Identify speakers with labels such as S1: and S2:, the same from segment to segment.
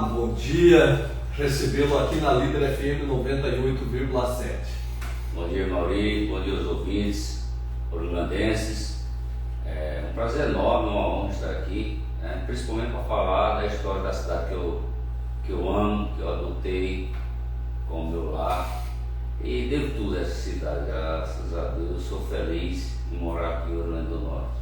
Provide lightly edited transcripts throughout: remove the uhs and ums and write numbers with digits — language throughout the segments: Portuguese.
S1: Bom dia, recebê-lo aqui na Líder FM 98,7.
S2: Bom dia, Mauri, bom dia aos ouvintes orlandenses. É um prazer enorme, uma honra estar aqui, principalmente para falar da história da cidade que eu amo, que eu adotei como meu lar. E devo tudo a essa cidade, graças a Deus, sou feliz em morar aqui em Orlando do Norte.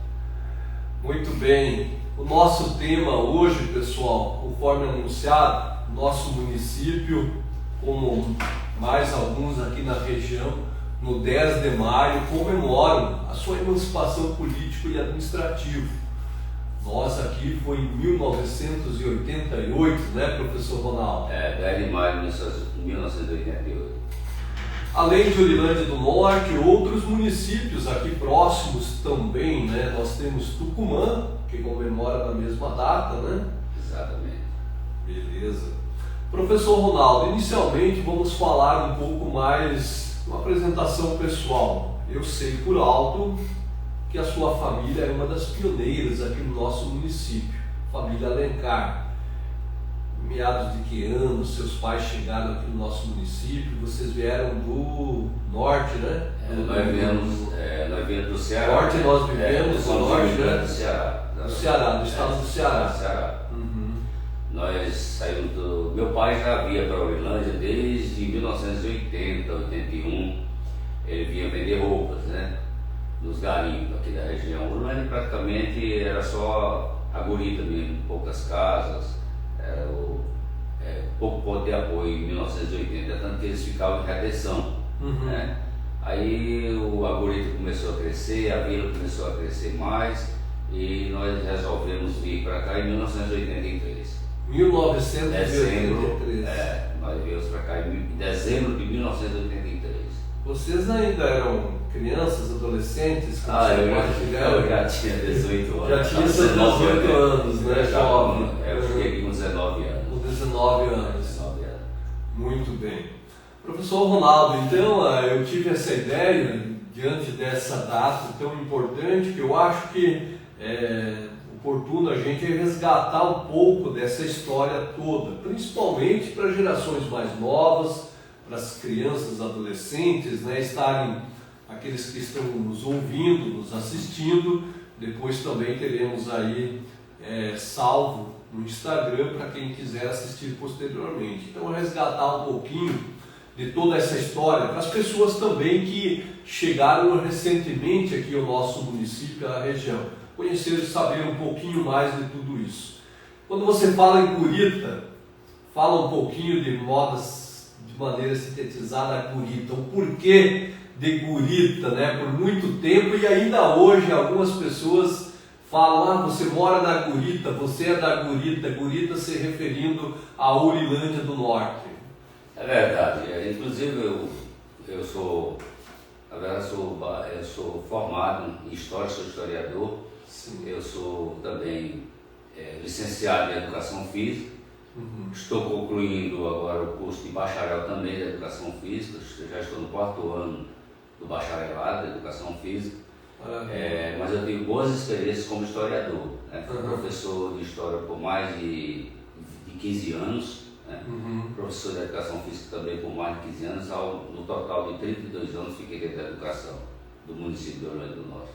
S1: Muito bem, o nosso tema hoje, pessoal, conforme anunciado, nosso município, como mais alguns aqui na região, no 10 de maio, comemoram a sua emancipação política e administrativa. Nós aqui foi em 1988, né, professor Ronaldo?
S2: 10 de maio de 1988.
S1: Além de Orilândia do Norte, outros municípios aqui próximos também, né? Nós temos Tucumã, que comemora na mesma data, né?
S2: Exatamente.
S1: Beleza. Professor Ronaldo, inicialmente vamos falar um pouco mais, uma apresentação pessoal. Eu sei por alto que a sua família é uma das pioneiras aqui no nosso município, família Alencar. Meados de que ano seus pais chegaram aqui no nosso município? Vocês vieram do norte, né?
S2: Nós viemos do Ceará.
S1: Norte nós vivemos,
S2: do
S1: norte, né?
S2: Do Ceará.
S1: Do Ceará, do estado do Ceará.
S2: Uhum. Nós saímos do... Meu pai já via para a Orilândia desde 1980, 81. Ele vinha vender roupas, né? Nos garimpos aqui da região. Orlândia praticamente era só a gurita mesmo, poucas casas. Era pouco ponto de apoio em 1980, tanto que eles ficavam em retenção. Né? Aí a gurita começou a crescer, a vila começou a crescer mais e nós resolvemos vir para cá em 1983.
S1: 1983.
S2: Nós viemos para cá em dezembro de 1983.
S1: Vocês ainda eram crianças, adolescentes?
S2: Eu já tinha 18 anos.
S1: Já tinha 18 anos, né? Jovem.
S2: Eu cheguei com 19 anos.
S1: Com 19 anos. Muito bem. Professor Ronaldo, então eu tive essa ideia, diante dessa data tão importante, que eu acho que é oportuno a gente resgatar um pouco dessa história toda, principalmente para gerações mais novas, para as crianças, adolescentes, né, estarem, aqueles que estão nos ouvindo, nos assistindo. Depois também teremos aí salvo no Instagram para quem quiser assistir posteriormente. Então, resgatar um pouquinho de toda essa história para as pessoas também que chegaram recentemente aqui ao nosso município, à região, conhecer e saber um pouquinho mais de tudo isso. Quando você fala em gurita, fala um pouquinho de maneira sintetizada, a gurita, o porquê de gurita, né? Por muito tempo e ainda hoje algumas pessoas falam, você mora na gurita, você é da gurita, gurita se referindo à Orilândia do Norte.
S2: É verdade, inclusive eu sou formado em História, sou historiador.
S1: Sim.
S2: Eu sou também licenciado em Educação Física. Estou concluindo agora o curso de bacharel também de Educação Física. Já estou no 4º ano do bacharelado de Educação Física. Mas eu tenho boas experiências como historiador. Fui professor de História por mais de 15 anos. Professor de Educação Física também por mais de 15 anos. No total de 32 anos fiquei dentro da educação do município de Orlândia do Norte.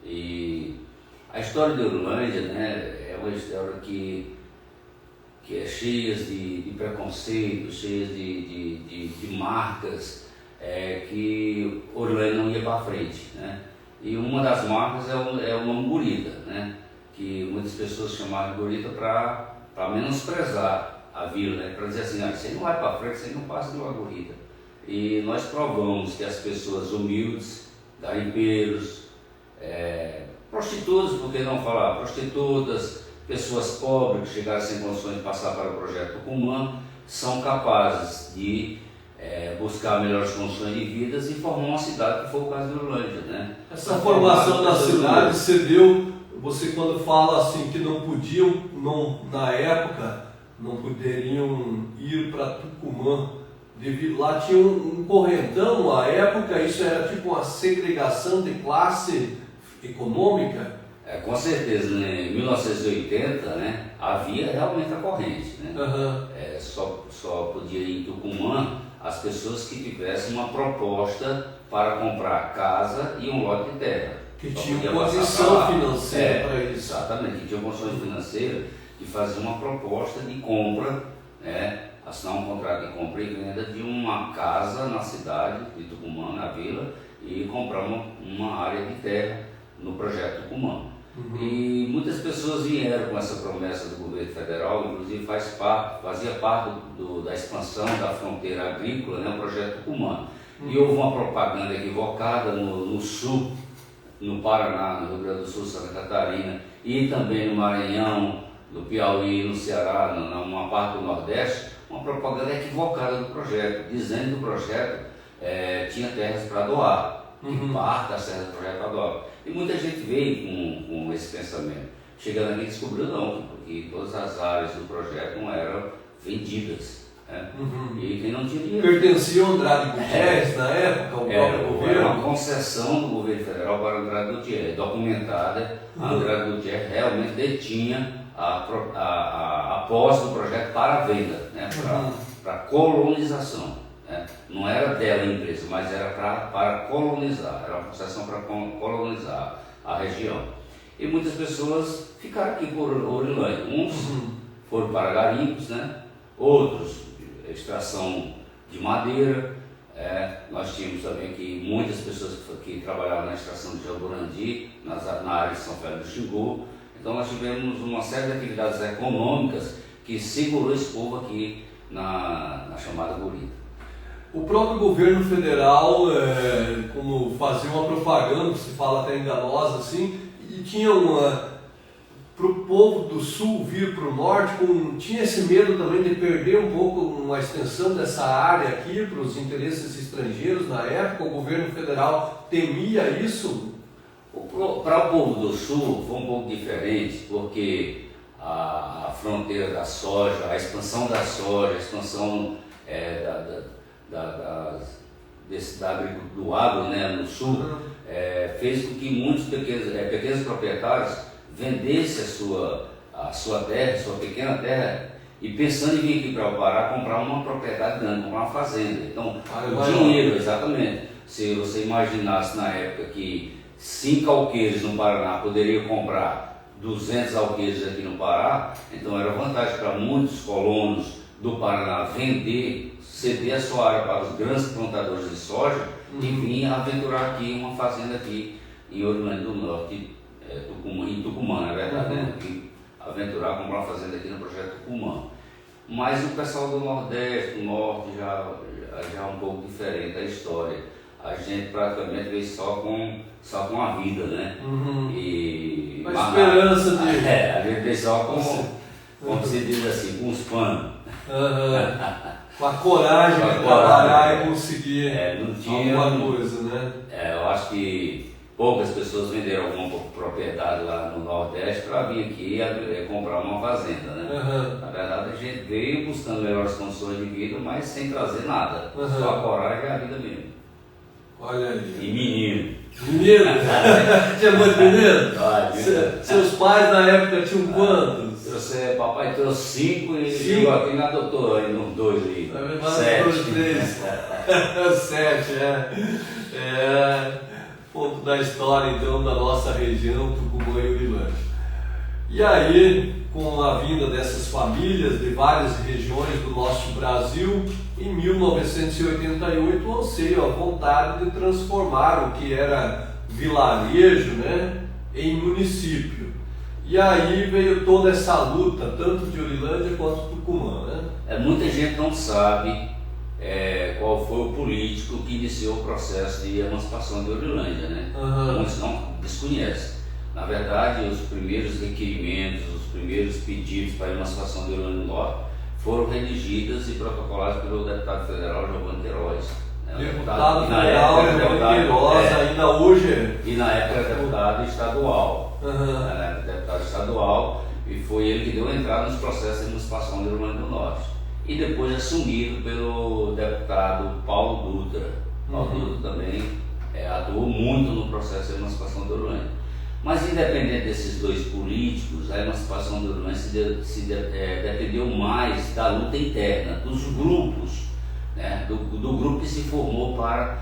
S2: E a história de Orlândia, né, é uma história que é cheia de preconceitos, cheia de marcas, que Orlândia não ia para frente, né? E uma das marcas é o nome gurita, né? Que muitas pessoas chamavam de gurita para menosprezar a vila, né? Para dizer assim, você não vai para frente, você não passa de uma gurita. E nós provamos que as pessoas humildes, garimpeiros, prostitutas, por que não falar, prostitutas, pessoas pobres que chegaram sem condições de passar para o projeto Tucumã, são capazes de buscar melhores condições de vida e formar uma cidade, que foi o caso de Orlândia, né?
S1: Essa formação da cidade se deu, você quando fala assim que não podiam, na época, não poderiam ir para Tucumã, devido lá tinha um correntão, à época isso era tipo uma segregação de classe econômica.
S2: Com certeza, né? Em 1980, né, havia realmente a corrente, né? Só podia ir em Tucumã as pessoas que tivessem uma proposta para comprar casa e um lote de terra.
S1: Que tinham condição financeira para isso.
S2: Exatamente, que tinham condições financeiras de fazer uma proposta de compra, né, assinar um contrato de compra e venda de uma casa na cidade de Tucumã, na vila, e comprar uma área de terra no projeto Tucumã. E muitas pessoas vieram com essa promessa do governo federal, inclusive fazia parte da expansão da fronteira agrícola, né, o projeto Tucumã. E houve uma propaganda equivocada no sul, no Paraná, no Rio Grande do Sul, Santa Catarina, e também no Maranhão, no Piauí, no Ceará, numa parte do Nordeste, uma propaganda equivocada do projeto, dizendo que o projeto tinha terras para doar. Em parte das terras do projeto para doar. E muita gente veio com esse pensamento. Chegando aqui descobriu não, porque todas as áreas do projeto não eram vendidas. Né? E quem não tinha dinheiro.
S1: Pertencia ao Andrade Gutierrez na época, ao próprio governo?
S2: Era uma concessão do governo federal para o Andrade Gutierrez, documentada. A Andrade Gutierrez realmente detinha a posse do projeto para a venda, né? Para colonização. Não era dela a empresa, mas era para colonizar, era uma concessão para colonizar a região. E muitas pessoas ficaram aqui por Orilândia. Uns foram para garimpos, né? Outros extração de madeira. Nós tínhamos também aqui muitas pessoas que trabalhavam na extração de Jaborandi, na área de São Félix do Xingu. Então nós tivemos uma série de atividades econômicas que segurou esse povo aqui na chamada Gurita.
S1: O próprio governo federal, como fazia uma propaganda, que se fala até enganosa assim, e tinha para o povo do sul vir para o norte, tinha esse medo também de perder um pouco uma extensão dessa área aqui para os interesses estrangeiros na época. O governo federal temia isso?
S2: Para o povo do sul foi um pouco diferente, porque a fronteira da soja, a expansão da soja, a expansão do agro, né, no sul, fez com que muitos pequenos proprietários vendessem a sua terra, sua pequena terra, e pensando em vir aqui para o Pará comprar uma propriedade grande, comprar uma fazenda. Então, o dinheiro, exatamente, se você imaginasse na época que 5 alqueires no Paraná poderiam comprar 200 alqueires aqui no Pará, então era vantagem para muitos colonos do Paraná vender, ceder a sua área para os grandes plantadores de soja e vir aventurar aqui uma fazenda aqui em Orilândia do Norte, em Tucumã, na verdade, né? Aventurar, comprar uma fazenda aqui no projeto Tucumã. Mas o pessoal do Nordeste, do Norte, já é um pouco diferente a história. A gente praticamente veio só com a vida, né? E
S1: a esperança de...
S2: a gente veio só como se diz assim, com os panos.
S1: Com a coragem de trabalhar e conseguir
S2: não tinha
S1: alguma coisa, né?
S2: Eu acho que poucas pessoas venderam alguma propriedade lá no Nordeste para vir aqui comprar uma fazenda, né? Na verdade, a gente veio buscando melhores condições de vida, mas sem trazer nada. Só a coragem e a vida mesmo.
S1: Olha aí.
S2: E menino.
S1: Menino? Tinha muito menino? Seus pais na época tinham quantos?
S2: Papai trouxe 5 e eu aqui na doutora, nos 2 aí.
S1: 7, ponto da história então da nossa região, Tucumã e Orilândia. E aí, com a vinda dessas famílias de várias regiões do nosso Brasil, em 1988 lancei a vontade de transformar o que era vilarejo, né, em município. E aí veio toda essa luta, tanto de Orilândia quanto de Tucumã, né?
S2: Muita gente não sabe qual foi o político que iniciou o processo de emancipação de Orilândia, né? Muitos não desconhecem. Na verdade, os primeiros requerimentos, os primeiros pedidos para a emancipação de Orilândia do Norte foram redigidos e protocolados pelo deputado federal Giovanni Queiroz.
S1: Deputado federal Giovanni Queiroz, ainda hoje.
S2: E na época era deputado estadual. Deputado estadual, e foi ele que deu entrada nos processos de emancipação de Orilândia do Norte. E depois assumido pelo deputado Paulo Dutra. Paulo Dutra também atuou muito no processo de emancipação de Orilândia. Mas independente desses dois políticos, a emancipação do Uruguai dependeu mais da luta interna, dos grupos, né? do grupo que se formou para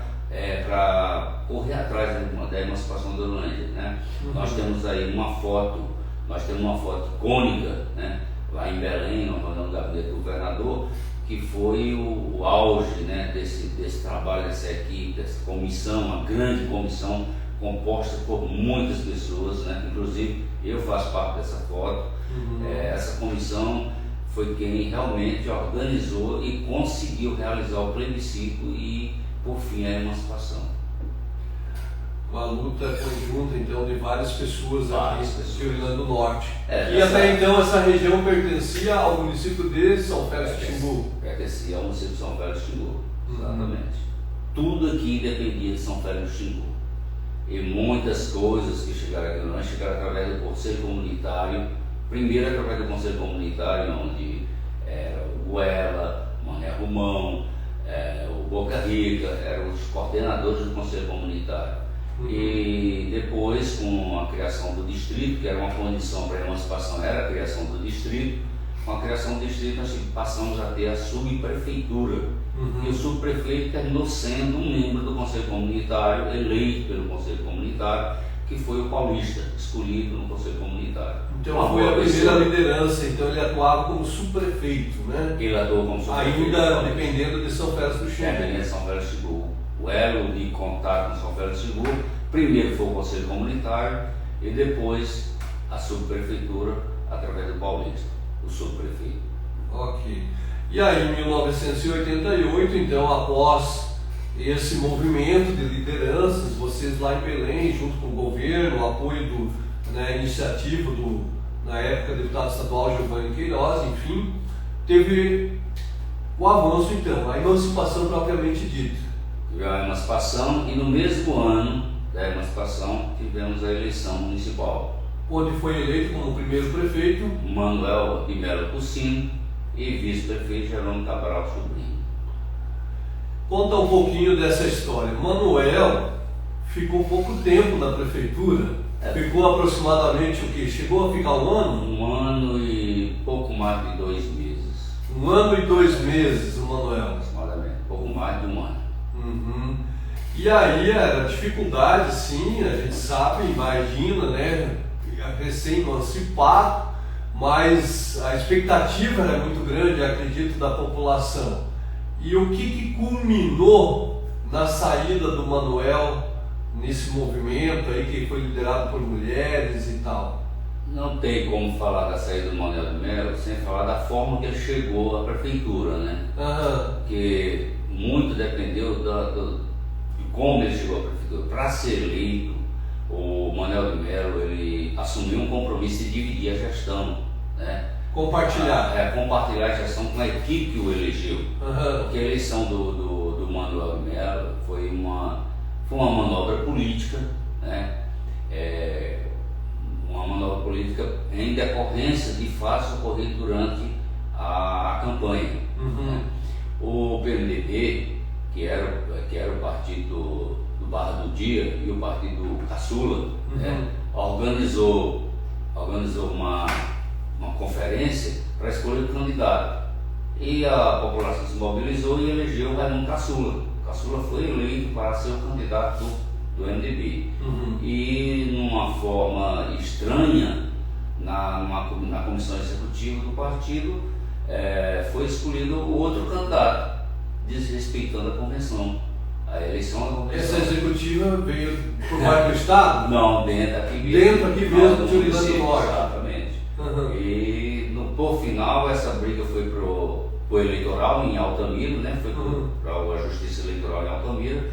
S2: correr atrás da emancipação da Urulândia, né? Nós temos aí uma foto icônica, né? Lá em Belém, no gabinete do governador, que foi o auge, né? desse trabalho, dessa equipe, dessa comissão, uma grande comissão composta por muitas pessoas, né? Inclusive eu faço parte dessa foto. Essa comissão foi quem realmente organizou e conseguiu realizar o plebiscito e, por fim, a emancipação.
S1: Uma luta conjunta, então, de várias pessoas aqui de Rio Grande do Norte. E
S2: essa...
S1: até então essa região pertencia ao município de São Félix do Xingu.
S2: Pertencia ao município de São Félix do Xingu, exatamente. Tudo aqui dependia de São Félix do Xingu. E muitas coisas que chegaram aqui nós chegaram através do Conselho Comunitário, primeiro através do Conselho Comunitário, onde era o Guela, Mané Romão, o Boca Rica, eram os coordenadores do Conselho Comunitário. E depois, com a criação do distrito, que era uma condição para a emancipação, era a criação do distrito. Com a criação do distrito, nós passamos a ter a subprefeitura. E o subprefeito terminou sendo um membro do Conselho Comunitário, eleito pelo Conselho Comunitário, que foi o paulista, escolhido no Conselho Comunitário.
S1: Então foi a primeira liderança, então ele atuava como subprefeito, né?
S2: Ele atuou como subprefeito.
S1: Ainda dependendo de São Félix do Xingu.
S2: Dependendo de São Félix do Xingu. O elo de contato com São Félix do Xingu, primeiro foi o Conselho Comunitário e depois a subprefeitura através do paulista, o subprefeito.
S1: Ok. E aí, em 1988, então, após esse movimento de lideranças, vocês lá em Belém, junto com o governo, o apoio iniciativa na época, deputado estadual Giovanni Queiroz, enfim, teve o avanço, então, a emancipação propriamente dita.
S2: Tivemos a emancipação e no mesmo ano da emancipação tivemos a eleição municipal.
S1: Onde foi eleito como primeiro prefeito
S2: Manuel de Melo Cucino e vice-prefeito Jerônimo Cabral Sobrinho.
S1: Conta um pouquinho dessa história. Manuel ficou pouco tempo na prefeitura, ficou aproximadamente o quê? Chegou a ficar um ano?
S2: 1 ano e pouco mais de 2 meses.
S1: 1 ano e 2 meses, o Manuel.
S2: Aproximadamente, pouco mais de 1 ano.
S1: E aí era dificuldade, sim, a gente sabe, imagina, né? Recém-emancipado, mas a expectativa era muito grande, acredito, da população. E o que culminou na saída do Manuel nesse movimento aí que foi liderado por mulheres e tal?
S2: Não tem como falar da saída do Manuel de Melo sem falar da forma que ele chegou à prefeitura, né? Porque muito dependeu de como ele chegou à prefeitura. Para ser eleito, o Manuel de Melo ele assumiu um compromisso de dividir a gestão, né?
S1: Compartilhar.
S2: Compartilhar a gestão com a equipe que o elegeu. Porque a eleição do Manuel de Melo foi uma manobra política, né? Uma manobra política em decorrência de fatos ocorridos durante a campanha. Né? O PMDB, que era o partido do Barra do Dia e o partido Caçula, né? organizou uma conferência para escolher o candidato. E a população se mobilizou e elegeu o Raimundo Caçula. O Caçula foi eleito para ser o candidato do MDB. E numa forma estranha, na comissão executiva do partido, foi escolhido o outro candidato, desrespeitando a convenção, a eleição da convenção.
S1: Essa executiva veio por parte do Estado?
S2: Não, dentro aqui mesmo.
S1: Dentro aqui mesmo do Rio Grande do Norte.
S2: Exatamente. E por final essa briga foi pro eleitoral em Altamira, né? Foi para a Justiça Eleitoral em Altamira,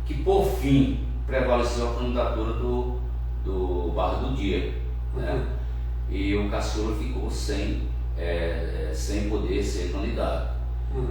S2: que por fim prevaleceu a candidatura do Barra do Dia, né? E o Caçula ficou sem poder ser candidato.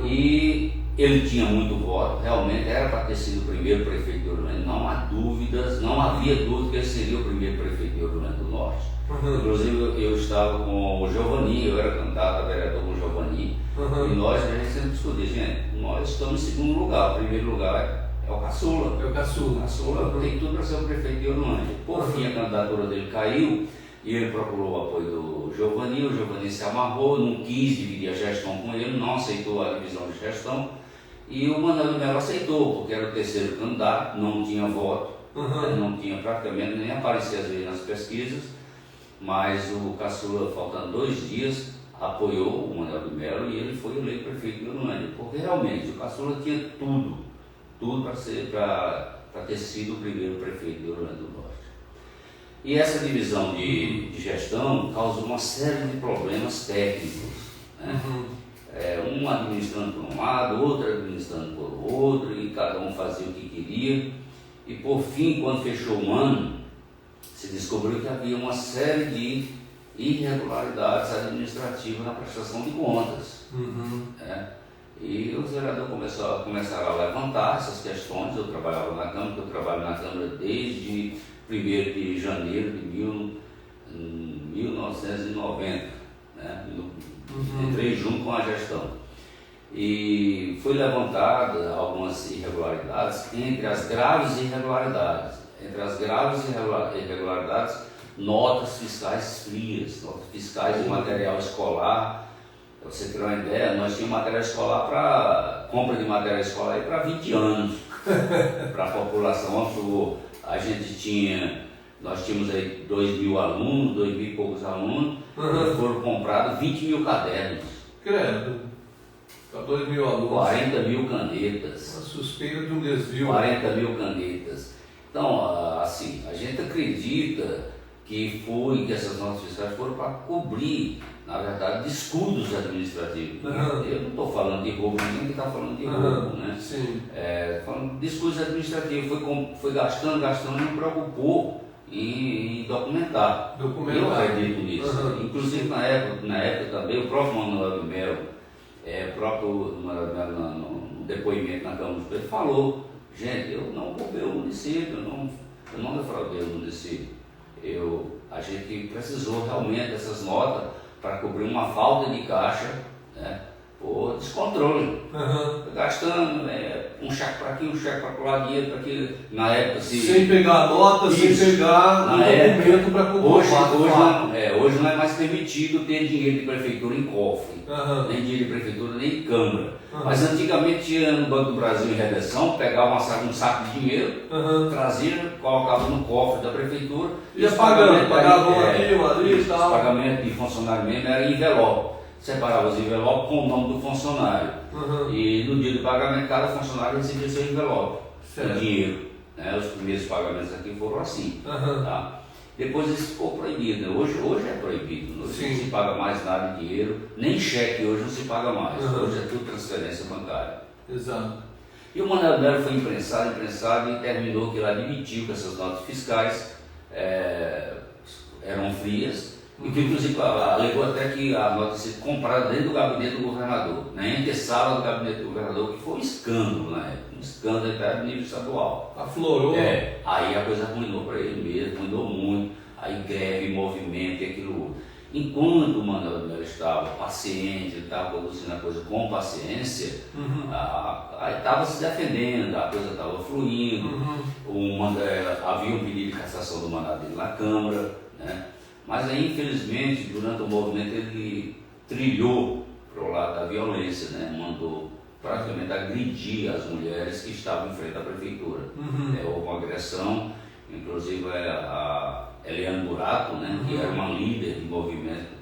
S2: E ele tinha muito voto, realmente era para ter sido o primeiro prefeito de Rio Grande, não há dúvidas, não havia dúvida que ele seria o primeiro prefeito de Rio Grande do Norte. Inclusive eu estava com o Giovanni, eu era candidato a vereador com o Giovanni, e nós a gente sempre discutia, gente, nós estamos em segundo lugar, o primeiro lugar É o caçula.
S1: É o caçula.
S2: O caçula tem tudo para ser o prefeito de Horolândia. Por fim, a candidatura dele caiu e ele procurou o apoio do Giovanni. O Giovanni se amarrou, não quis dividir a gestão com ele, não aceitou a divisão de gestão. E o Manuel do Melo aceitou, porque era o terceiro candidato, não tinha voto, não tinha praticamente, nem aparecia às vezes nas pesquisas, mas o caçula, faltando 2 dias, apoiou o Manuel do Melo e ele foi eleito prefeito de Horolândia, porque realmente o caçula tinha tudo para ter sido o primeiro prefeito de Horolândia do Norte. E essa divisão de gestão causou uma série de problemas técnicos, né? Um administrando por um lado, outro administrando por outro, e cada um fazia o que queria. E por fim, quando fechou o ano, se descobriu que havia uma série de irregularidades administrativas na prestação de contas. E os vereadores começaram a levantar essas questões. Eu trabalhava na Câmara, porque eu trabalho na Câmara desde 1º de janeiro de 1990, né? Entrei junto com a gestão. E foi levantada algumas irregularidades, entre as graves irregularidades, notas fiscais frias, notas fiscais de material escolar. Para você ter uma ideia, nós tínhamos material escolar para compra de material escolar para 20 anos, para a população. Nós tínhamos aí 2.000 alunos, 2.000 e poucos alunos, e foram comprados 20.000 cadernos.
S1: Credo. Para 2.000 alunos.
S2: 40.000 canetas.
S1: Uma suspeita de um desvio.
S2: 40.000 canetas. Então, assim, a gente acredita que essas notas fiscais foram para cobrir, na verdade, descuidos administrativos. Eu não estou falando de roubo, ninguém está falando de roubo, né?
S1: Sim.
S2: Falando de descuidos administrativos, foi gastando e não preocupou em documentar. Eu acredito nisso. Inclusive na época também, o próprio Manuel do Melo, no depoimento na Câmara dos Presidentes, falou: gente, eu não roubei o município, eu não defraudei o município. A gente precisou realmente dessas notas para cobrir uma falta de caixa, né, por descontrole. Gastando um cheque para aqui, um cheque para lá, dinheiro para aqui. Na época,
S1: sem pegar a nota, sem pegar o documento para comprovar.
S2: Hoje não é mais permitido ter dinheiro de prefeitura em cofre, nem dinheiro de prefeitura, nem de Câmara. Mas antigamente ia no Banco do Brasil em redenção, pegava um saco de dinheiro, trazia, colocava no cofre da prefeitura.
S1: Ia pagava ali e tal.
S2: O pagamento de funcionário mesmo era envelope. Separava os envelopes com o nome do funcionário. E no dia do pagamento, cada funcionário recebia seu envelope, com dinheiro. Né? Os primeiros pagamentos aqui foram assim. Tá? Depois isso ficou proibido. Né? Hoje é proibido. Hoje não se paga mais nada em dinheiro, nem cheque hoje não se paga mais. Hoje é tudo transferência bancária.
S1: Exato.
S2: E o Manuel Melo foi imprensado e terminou que ele admitiu que essas notas fiscais eram frias. E que, inclusive, alegou até que a nota ser comprada dentro do gabinete do governador, na antessala do gabinete do governador, que foi um escândalo na época, um escândalo até a nível estadual.
S1: Aflorou.
S2: Aí a coisa arruinou para ele mesmo, arruinou muito, aí greve, movimento e aquilo outro. Enquanto o Manuel Melo estava paciente, ele estava produzindo a coisa com paciência, aí estava se defendendo, a coisa estava fluindo, havia um pedido de cassação do mandato dele na Câmara, né? Mas aí, infelizmente, durante o movimento, ele trilhou para o lado da violência, né? Mandou praticamente agredir as mulheres que estavam em frente à prefeitura. Houve uma agressão, inclusive a Eliane Burato, né? Que era uma líder de movimento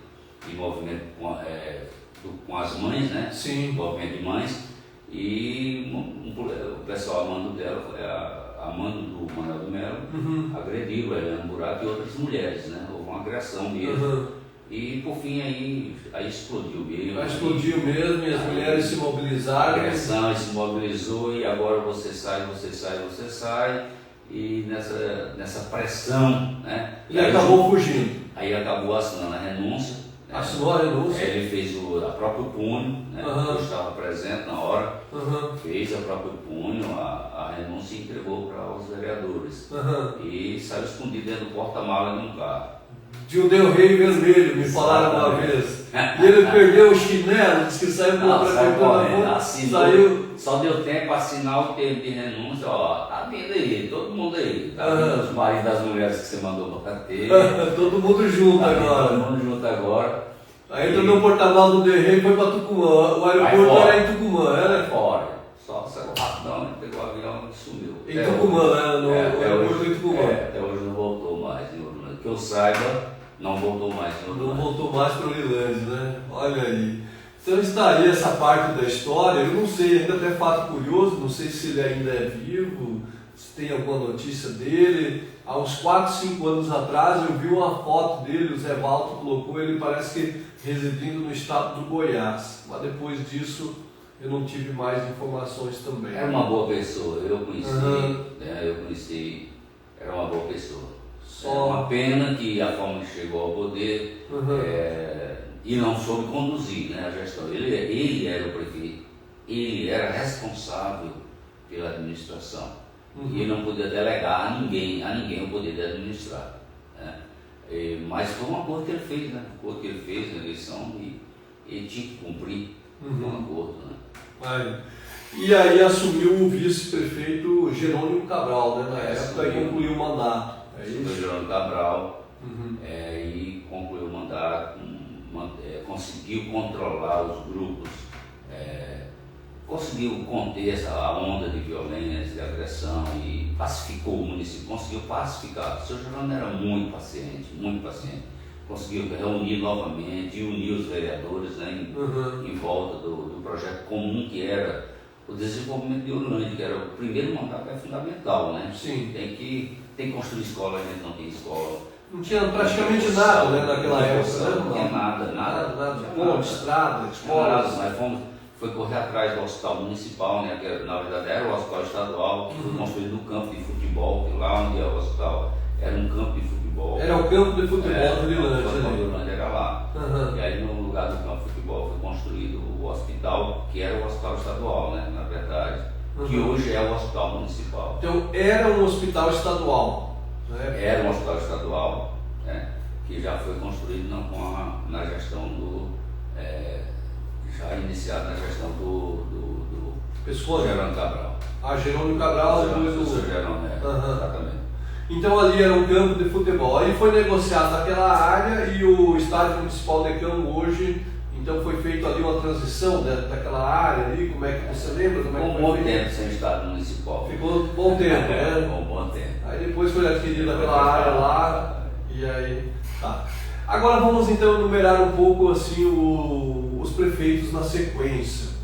S2: com as mães, né?
S1: Sim.
S2: Movimento de mães. E o pessoal amando dela foi a mãe do Manuel do Melo, agrediu a Eliane Burato e outras mulheres, né? Houve uma agressão mesmo. E por fim aí explodiu mesmo.
S1: Explodiu mesmo e as mulheres se mobilizaram.
S2: A agressão se mobilizou e agora você sai. E nessa pressão, né?
S1: E acabou fugindo.
S2: Aí acabou assinando a renúncia.
S1: Assinou a renúncia?
S2: Ele fez a próprio punho, né? Eu estava presente na hora, fez a próprio punho, a renúncia e entregou para os vereadores. E saiu escondido dentro do porta-malas de um carro.
S1: de um Del Rey vermelho, me falaram uma vez. E ele perdeu o chinelo, disse que saiu com a prefeitura, saiu.
S2: Só deu tempo para assinar o termo de renúncia, ó, tá vindo aí, todo mundo aí, tá vindo os maridos das mulheres que você mandou para ter.
S1: Todo mundo junto
S2: tá
S1: agora.
S2: Todo mundo junto agora.
S1: Aí entrou no porta-malas do Del Rey e foi para Tucumã. O aeroporto era em Tucumã, era?
S2: Fora. Só saiu rapidão, pegou o avião e sumiu.
S1: Em Tucumã, né? No aeroporto em Tucumã.
S2: Até hoje não voltou mais. Que eu saiba, não voltou mais.
S1: Não voltou mais para o Orlândia, né? Olha aí. Então está aí essa parte da história. Eu não sei, ainda até fato curioso, não sei se ele ainda é vivo, se tem alguma notícia dele. Há uns 4, 5 anos atrás eu vi uma foto dele, o Zé Valto colocou, ele parece que residindo no estado do Goiás. Mas depois disso eu não tive mais informações também.
S2: Era uma boa pessoa, eu conheci, era uma boa pessoa. É uma pena que a forma que chegou ao poder e não soube conduzir, né, a gestão. Ele era o prefeito, ele era responsável pela administração e ele não podia delegar a ninguém o poder de administrar. Né? Mas foi um acordo que ele fez, né? Um acordo que ele fez na eleição e ele tinha que cumprir um acordo. Né?
S1: E aí assumiu o vice-prefeito Jerônimo Cabral, né, na época, e concluiu o mandato.
S2: O Jerônimo Cabral e concluiu o mandato, conseguiu controlar os grupos, conseguiu conter a onda de violência, de agressão e pacificou o município, conseguiu pacificar. O senhor Jerônimo era muito paciente, conseguiu reunir novamente e unir os vereadores, né, em volta do projeto comum que era o desenvolvimento de Orlândia, que era o primeiro mandato, é fundamental, né?
S1: Sim.
S2: Tem que construir escola, a gente não tem escola.
S1: Não tinha praticamente nada, né, naquela época,
S2: Não tinha nada.
S1: Ponte, estrada, escolas.
S2: Mas foi correr atrás do hospital municipal, né, que na verdade era o hospital estadual, que foi construído no campo de futebol, que lá onde é o hospital era um campo de futebol.
S1: Era o campo de futebol do
S2: Orlândia era lá. E aí no lugar do campo de futebol foi construído o hospital, que era o hospital estadual, né, na verdade, que hoje é o hospital municipal.
S1: Então era um hospital estadual, né?
S2: Era um hospital estadual, né, que já foi construído na gestão já iniciado na gestão do Jerônimo Cabral.
S1: Jerônimo Cabral, depois do
S2: Jerônimo, exatamente.
S1: Então ali era um campo de futebol. Aí foi negociado naquela área e o estádio municipal de Campo hoje, então foi feito ali uma transição daquela área ali, como é que você lembra? Como é que
S2: foi um bom tempo sem estádio municipal.
S1: Ficou um bom tempo, né?
S2: Um bom tempo.
S1: Aí depois foi adquirida aquela área lá e aí tá. Agora vamos então enumerar um pouco assim os prefeitos na sequência.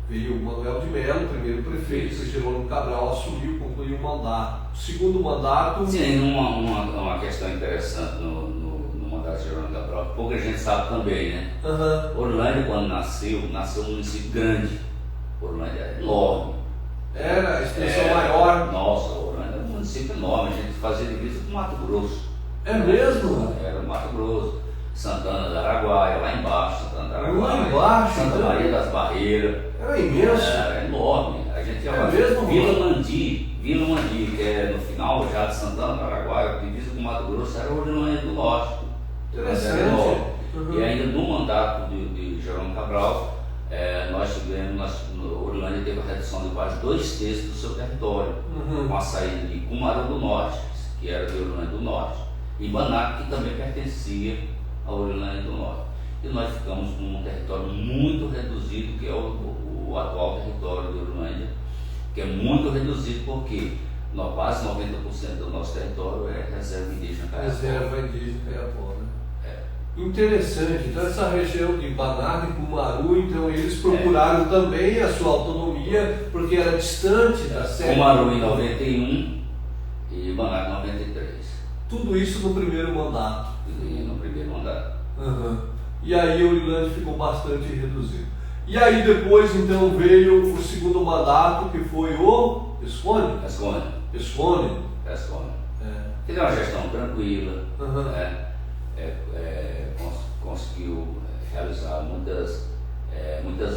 S1: Veio o Manuel de Mello, primeiro prefeito, o Jerônimo Cabral assumiu, concluiu o mandato. O segundo mandato...
S2: Sim, uma questão interessante no mandato de Jerônimo Cabral, pouca gente sabe também, né? Orlândia, quando nasceu um município grande. Orlândia era enorme.
S1: Era a extensão maior.
S2: Nossa, Orlândia era um município enorme, a gente fazia divisa com Mato Grosso.
S1: É mesmo?
S2: Era o Mato Grosso, Santana da Araguaia, lá embaixo, Santana da Araguaia.
S1: Lá embaixo?
S2: Santa Maria das Barreiras.
S1: Era imenso.
S2: Era enorme. A gente ia
S1: mesmo?
S2: Vila Mandi, que é no final já de Santana do Araguaia, divisa com Mato Grosso, era o Orlândia do Norte.
S1: Interessante.
S2: E ainda no mandato de Jerônimo Cabral, Orlândia teve a redução de quase 2/3 do seu território, com a saída de Cumaru do Norte, que era de Orlândia do Norte, e Manac, que também pertencia ao Orlândia do Norte. E nós ficamos com um território muito reduzido, que é o atual território de Orlândia, que é muito reduzido porque quase 90% do nosso território é reserva indígena Caiapó.
S1: Reserva indígena Caiapó, né? Interessante. Então essa região de Manac e Cumaru, então eles procuraram também a sua autonomia, porque era distante da sede.
S2: Cumaru em 91 e Manac em 93.
S1: Tudo isso no primeiro mandato.
S2: No primeiro mandato.
S1: E aí o Orlândia ficou bastante reduzido. E aí depois então veio o segundo mandato, que foi o Pescone.
S2: Teve uma gestão tranquila, conseguiu realizar muitas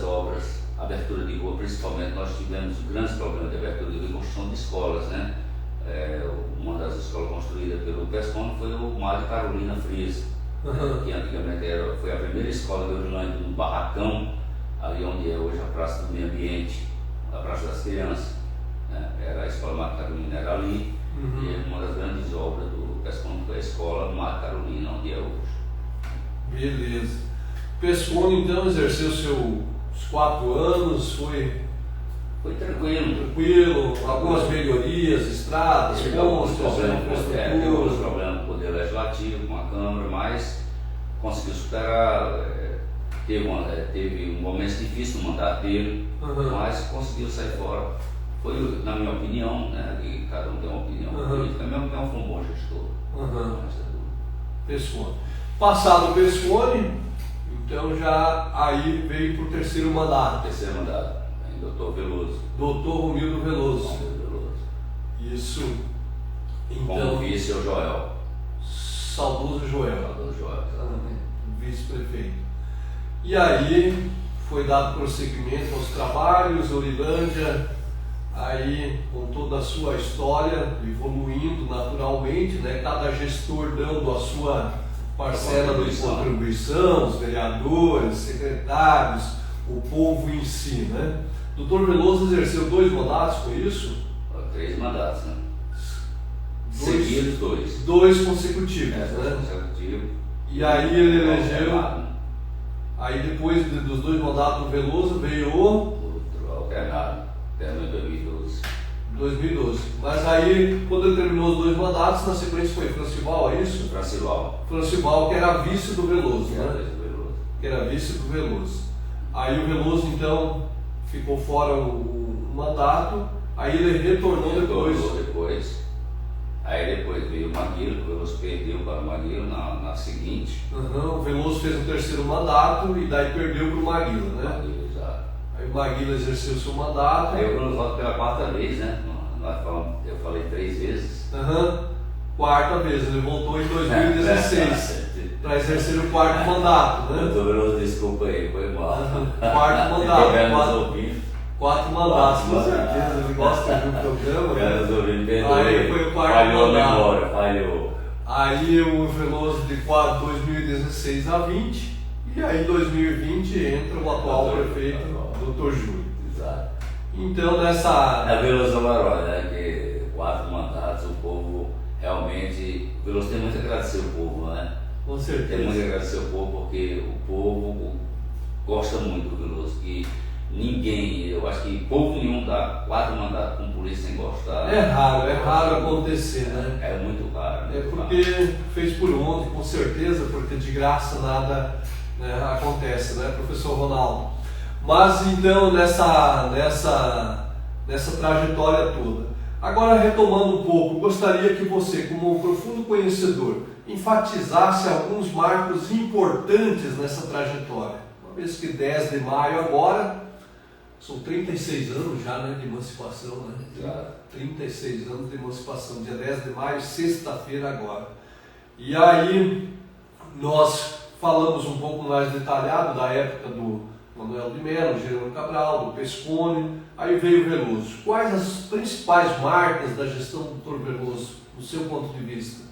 S2: obras, abertura de rua, principalmente nós tivemos grandes problemas de abertura de rua e construção de escolas, né? uma das escolas construídas pelo PESCOM foi o Mário Carolina Frias, que antigamente foi a primeira escola de Orlândia, no Barracão, ali onde é hoje a Praça do Meio Ambiente, a Praça das Crianças. Era a escola Mário Carolina, era ali, e uma das grandes obras do PESCOM foi a escola Mário Carolina, onde é hoje.
S1: Beleza. O PESCOM então exerceu seus 4 anos,
S2: Foi tranquilo.
S1: Algumas melhorias, estradas,
S2: Teve alguns
S1: infraestrutura.
S2: problemas com o Poder Legislativo, com a Câmara, mas conseguiu superar. Teve um momento difícil no mandato dele, mas conseguiu sair fora. Foi, na minha opinião, né, que cada um tem uma opinião política, na minha opinião foi um bom gestor.
S1: PESCOM. Passado o PESCOM, então já aí veio para o terceiro mandato.
S2: Terceiro mandato. Doutor Veloso.
S1: Doutor Romildo Veloso. Isso. Então,
S2: como vice o Joel.
S1: Saudoso Joel.
S2: Saudoso Joel, exatamente.
S1: Vice-prefeito. E aí foi dado prosseguimento aos trabalhos, Orilândia, aí com toda a sua história, evoluindo naturalmente, né? Cada gestor dando a sua parcela de contribuição, os vereadores, secretários, o povo em si, né? Doutor Veloso exerceu 2 mandatos, foi isso?
S2: 3 mandatos, né? Seguidos 2.
S1: 2 consecutivos, né?
S2: Consecutivos.
S1: E aí ele elegeu. Aí depois dos 2 mandatos do Veloso veio o
S2: alternado, em
S1: 2012. Mas aí, quando ele terminou os 2 mandatos, na sequência foi Francival, é isso? Francival, que era vice do Veloso, né? Que era vice do Veloso. Aí o Veloso, então, ficou fora o mandato, aí ele retornou depois.
S2: Aí depois veio o Maguila, o Veloso perdeu para o Maguila na seguinte.
S1: O Veloso fez o terceiro mandato e daí perdeu para o Maguila, né?
S2: Maguila, exato.
S1: Aí o Maguila exerceu o seu mandato.
S2: Aí o Veloso volta pela 4ª vez, né? Eu falei 3 vezes.
S1: 4ª vez, ele voltou em 2016 para exercer o 4º mandato, né?
S2: Doutor Veloso, desculpa aí, foi mal.
S1: 4º mandato. 4 mandatos, com certeza, ele gosta de um programa. Aí foi o 4º mandato.
S2: Falhou.
S1: Aí o Veloso de 2016 a 20, e aí em 2020 entra o atual prefeito, Dr. Júlio.
S2: Exato.
S1: Então nessa...
S2: É Veloso Amaral, né? Que 4 mandatos, o povo realmente... O Veloso tem muito a agradecer o povo, né?
S1: Com certeza.
S2: Tem muito a agradecer o povo, porque o povo gosta muito do Veloso. E ninguém, eu acho que povo nenhum dá 4 mandatos com polícia sem gostar.
S1: É raro acontecer, né?
S2: É muito raro.
S1: É porque fez por onde, com certeza, porque de graça nada, né, acontece, né, professor Ronaldo? Mas então nessa trajetória toda. Agora retomando um pouco, gostaria que você, como um profundo conhecedor, enfatizasse alguns marcos importantes nessa trajetória. Uma vez que 10 de maio agora, são 36 anos já, né, de emancipação, né?
S2: Claro.
S1: 36 anos de emancipação, dia 10 de maio, sexta-feira agora. E aí nós falamos um pouco mais detalhado da época do Manuel de Mello, Jerônimo Cabral, do PESCOM, aí veio o Veloso. Quais as principais marcas da gestão do Dr. Veloso, do seu ponto de vista?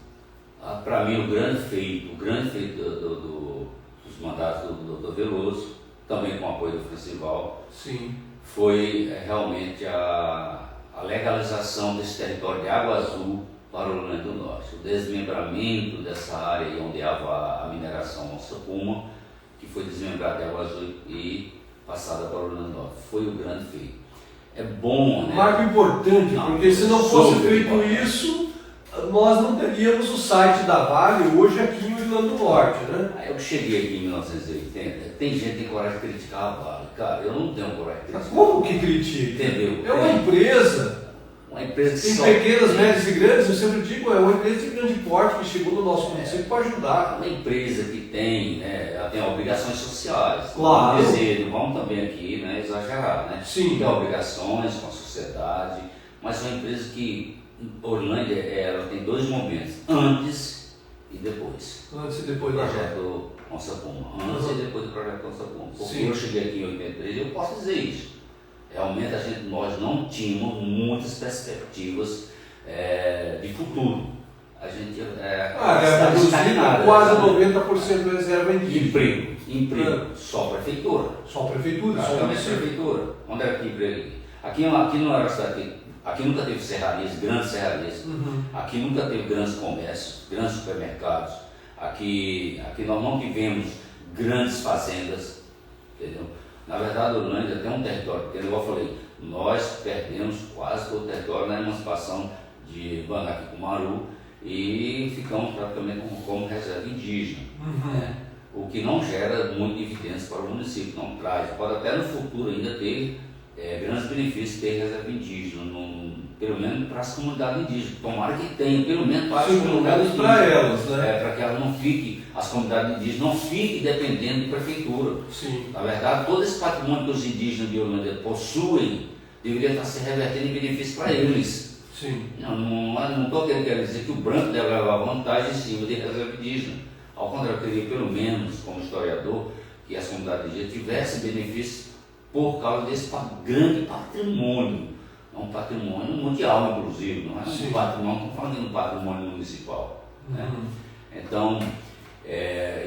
S2: Para mim, o grande feito dos mandatos do Dr. Veloso, também com o apoio do Francival,
S1: sim,
S2: foi realmente a legalização desse território de Água Azul para o Rio Grande do Norte. O desmembramento dessa área onde hava a mineração Onça Puma, que foi desmembrada de Água Azul e passada para o Rio Grande do Norte. Foi o grande feito. É bom, né?
S1: Um marco importante, porque se não fosse feito isso, nós não teríamos o site da Vale hoje aqui em Rio Grande do Norte, né?
S2: Eu cheguei aqui em 1980, tem gente que tem coragem de criticar a Vale. Cara, eu não tenho coragem de criticar.
S1: Como que critica?
S2: Entendeu?
S1: É uma empresa.
S2: Uma empresa que
S1: tem pequenas, médias e grandes, eu sempre digo, é uma empresa de grande porte que chegou no nosso município para ajudar.
S2: Uma empresa que tem, né, ela tem obrigações sociais.
S1: Claro.
S2: Vamos dizer, não vamos também aqui, né, exagerar, né?
S1: Sim.
S2: Tem obrigações com a sociedade, mas é uma empresa que Orlândia, ela tem 2 momentos, antes e depois.
S1: Antes e depois
S2: do
S1: da
S2: projeto Onça Puma. Antes e depois do projeto Onça Puma. Porque
S1: sim,
S2: eu cheguei aqui em 83 e eu posso dizer isso. Realmente nós não tínhamos muitas perspectivas de futuro. A gente
S1: reduzido quase 90% reserva indígena.
S2: Emprego. Só prefeitura.
S1: Só prefeitura?
S2: Praticamente prefeitura. Onde é que emprego aqui? Aqui não era cidade, aqui nunca teve serrarias, grandes serrarias. Aqui nunca teve grandes comércios, grandes supermercados. Aqui nós não tivemos grandes fazendas, entendeu? Na verdade, Orlândia tem um território, porque igual eu falei, nós perdemos quase todo o território na emancipação de Bangaque-Cumaru e ficamos praticamente como reserva indígena, né? O que não gera muito dividends para o município, não traz. Pode até no futuro ainda ter grandes benefícios ter reserva indígena, pelo menos para as comunidades indígenas. Tomara que tenha, pelo menos para as comunidades indígenas.
S1: Para elas, né?
S2: Para que elas não fiquem, as comunidades indígenas não fiquem dependendo de prefeitura.
S1: Sim.
S2: Na verdade, todo esse patrimônio que os indígenas de Orlândia possuem deveria estar se revertendo em benefício para eles.
S1: Sim.
S2: Não estou querendo dizer que o branco deve levar vantagem em cima de reserva indígena. Ao contrário, eu queria, pelo menos, como historiador, que as comunidades indígenas tivessem benefícios por causa desse grande patrimônio. É um patrimônio mundial, inclusive, não é um patrimônio, não estamos falando de um patrimônio municipal. Né? Então,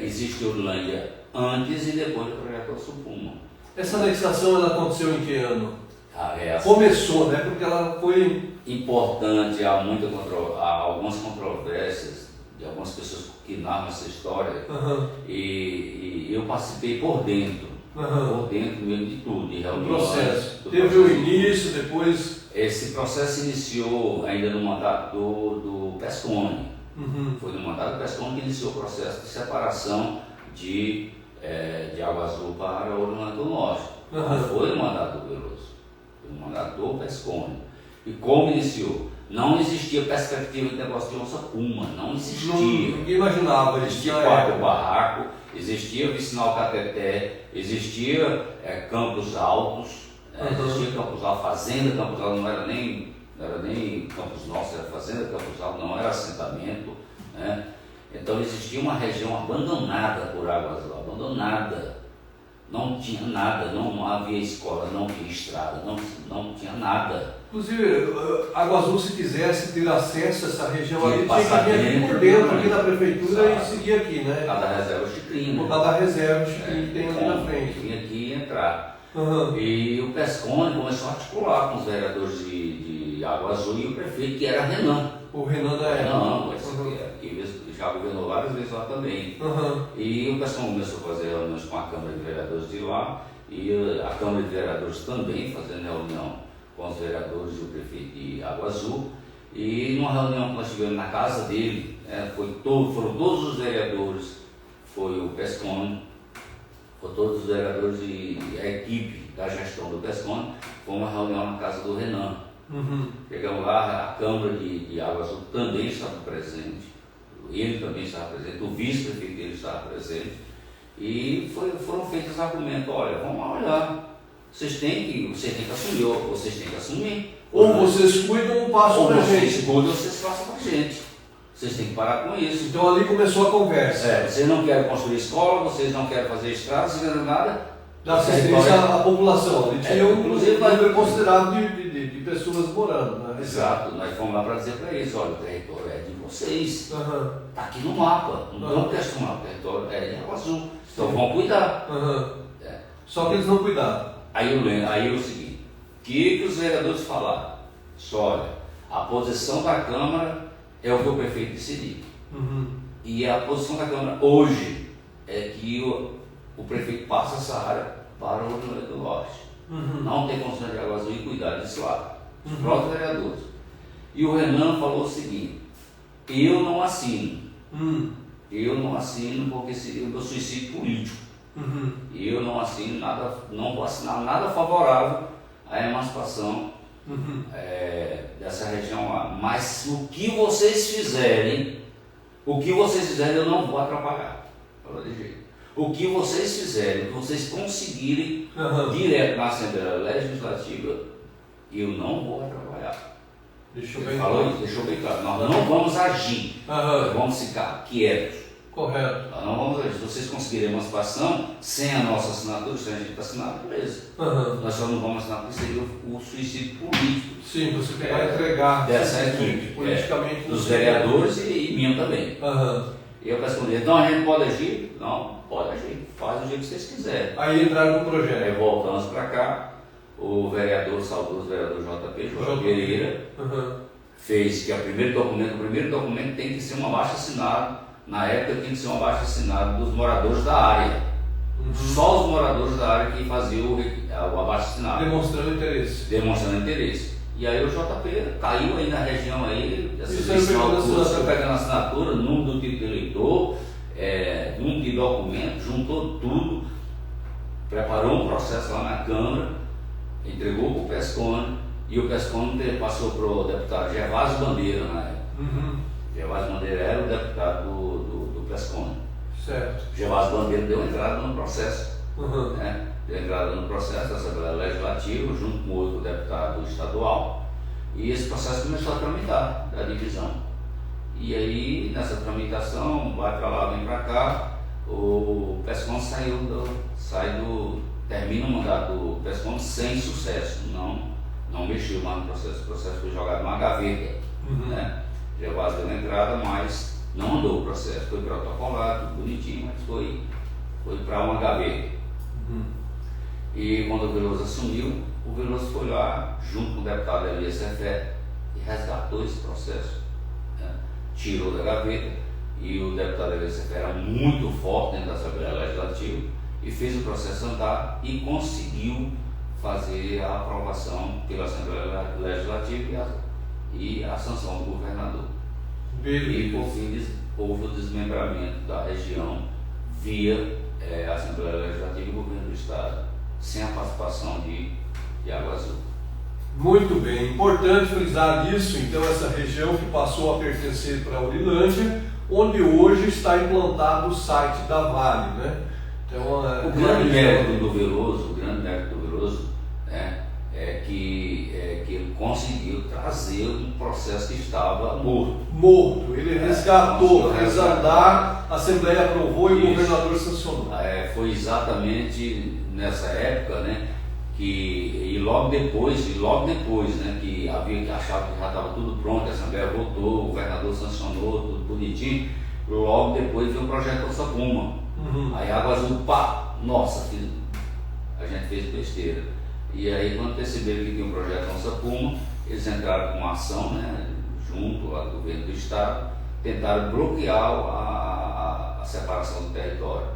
S2: existe Orlândia antes e depois do projeto Ossupuma.
S1: Essa anexação ela aconteceu em que ano?
S2: Essa
S1: começou, né? Porque ela foi
S2: importante, há algumas controvérsias de algumas pessoas que narram essa história, e eu participei por dentro mesmo de tudo, de reuniões.
S1: Teve o início, depois...
S2: Esse processo iniciou ainda no mandato do Pescone. Foi no mandato do Pescone que iniciou o processo de separação de Água Azul para Ouro do Norte. Não foi no mandato do Veloso, foi no mandato do Pescone. E como iniciou? Não existia perspectiva de negócio de onça-puma, não existia.
S1: Ninguém imaginava.
S2: Existia Quatro Barraco, existia Vicinal Cateté, existia Campos Altos, existia Campos Altos, Fazenda Campos Altos, não era nem Campos Nossos, era Fazenda Campos Altos, não era assentamento, né? Então existia uma região abandonada por Água Azul, abandonada. Não tinha nada, não havia escola, não havia estrada, não tinha nada.
S1: Inclusive, Água Azul, se quisesse ter acesso a essa região ali, tinha que vir aqui por
S2: dentro,
S1: aqui na prefeitura e seguir aqui, né?
S2: Por causa da reserva Chicrinho.
S1: Por causa da reserva Chicrinho que tem ali na frente.
S2: Vinha aqui e entrar. E o Pescone começou a articular com os vereadores de Água Azul e o prefeito, que era Renan.
S1: O Renan da época.
S2: Que já governou várias vezes lá também. E o Pescone começou a fazer reuniões com a Câmara de Vereadores de lá, e a Câmara de Vereadores também fazendo reunião com os vereadores e o prefeito de Água Azul. E numa reunião que nós tivemos na casa dele, foram todos os vereadores, foi o Pescone, foram todos os vereadores e a equipe da gestão do Pescone, foi uma reunião na casa do Renan. Chegamos lá, a Câmara de Água Azul também estava presente, ele também estava presente, o vice-prefeito dele estava presente, e foram feitos os argumentos: olha, vamos lá olhar, vocês têm que assumir, ou vocês têm que assumir.
S1: Ou vocês cuidam ou passam para a gente.
S2: Vocês cuidam ou vocês passam para a gente. Vocês têm que parar com isso.
S1: Então ali começou a conversa.
S2: Vocês não querem construir escola, vocês não querem fazer estrada, vocês não querem nada.
S1: Dá assistência à população. Ali tinha
S2: inclusive,
S1: um número considerável de pessoas morando. Né?
S2: Exato, nós fomos lá para dizer para eles: olha, o território é de vocês. Está aqui no mapa. Não vamos questionar, o território é de Água Azul. Então vão cuidar.
S1: Só que eles não cuidaram.
S2: Aí é o seguinte: o que os vereadores falaram? Só olha, a posição da Câmara é o que o prefeito decidiu. E a posição da Câmara hoje é que o prefeito passa essa área para o Rio Grande do Norte. Não tem condições de Água Azul e cuidar desse lado. Os próprios vereadores. E o Renan falou o seguinte: eu não assino. Eu não assino porque seria o meu suicídio político. Eu não assino nada, não vou assinar nada favorável à emancipação dessa região lá. Mas o que vocês fizerem, eu não vou atrapalhar. Fala de jeito. O que vocês fizerem, o que vocês conseguirem direto na Assembleia Legislativa, eu não vou atrapalhar. Deixou bem claro. Nós não vamos agir, vamos ficar quietos.
S1: Correto.
S2: Nós não vamos, se vocês conseguirem emancipação sem a nossa assinatura, sem a gente assinar, beleza. Nós só não vamos assinar porque seria o suicídio político.
S1: Sim, você vai entregar
S2: dessa equipe,
S1: politicamente
S2: dos vereadores e minha também. E eu respondi, não, a gente pode agir? Não, pode agir, faz do jeito que vocês quiserem.
S1: Aí entraram no projeto.
S2: Aí voltamos para cá, o vereador, saudoso vereador JP, João Pereira, fez que o primeiro documento tem que ser uma baixa assinada. Na época tinha que ser uma baixa assinada dos moradores da área. Só os moradores da área que faziam o abaixo assinado. Demonstrando interesse. E aí o JP caiu aí na região aí, pegando assinatura, número do título de eleitor, número de documento, juntou tudo, preparou um processo lá na Câmara, entregou para o Pescone, e o Pescone passou para o deputado Gervásio Bandeira na época. Gervásio Bandeira era o deputado do Pescone.
S1: Certo.
S2: Gervásio Bandeira deu entrada no processo. Deu entrada no processo da Assembleia Legislativa, junto com outro deputado estadual. E esse processo começou a tramitar, da divisão. E aí, nessa tramitação, vai para lá, vem para cá, o Pescone termina o mandato do Pescone sem sucesso. Não mexeu mais no processo. O processo foi jogado numa gaveta. Gervásio deu entrada, mas não andou o processo. Foi protocolado, tudo bonitinho, mas foi para uma gaveta. E quando o Veloso assumiu, o Veloso foi lá, junto com o deputado Elias Cefé, e resgatou esse processo. Tirou da gaveta, e o deputado Elias Cefé era muito forte dentro da Assembleia Legislativa, e fez o processo andar e conseguiu fazer a aprovação pela Assembleia Legislativa e a sanção do governador. E por fim houve o desmembramento da região via a Assembleia Legislativa e o governo do Estado, sem a participação de Água Azul.
S1: Muito bem, importante frisar isso, então, essa região que passou a pertencer para a Urilândia, onde hoje está implantado o site da Vale, né? Então,
S2: o grande mérito do Veloso, é que ele conseguiu trazer um processo que estava morto.
S1: Ele resgatou, fez andar, a Assembleia aprovou e o governador sancionou.
S2: Foi exatamente nessa época, né, e logo depois, né, que achava que já estava tudo pronto, a Assembleia votou, o governador sancionou, tudo bonitinho, logo depois veio o projeto Onça Puma. Aí Água Azul, nossa, a gente fez besteira. E aí, quando perceberam que tinha um projeto Onça Puma, eles entraram com uma ação, né, junto ao governo do Estado, tentaram bloquear a separação do território.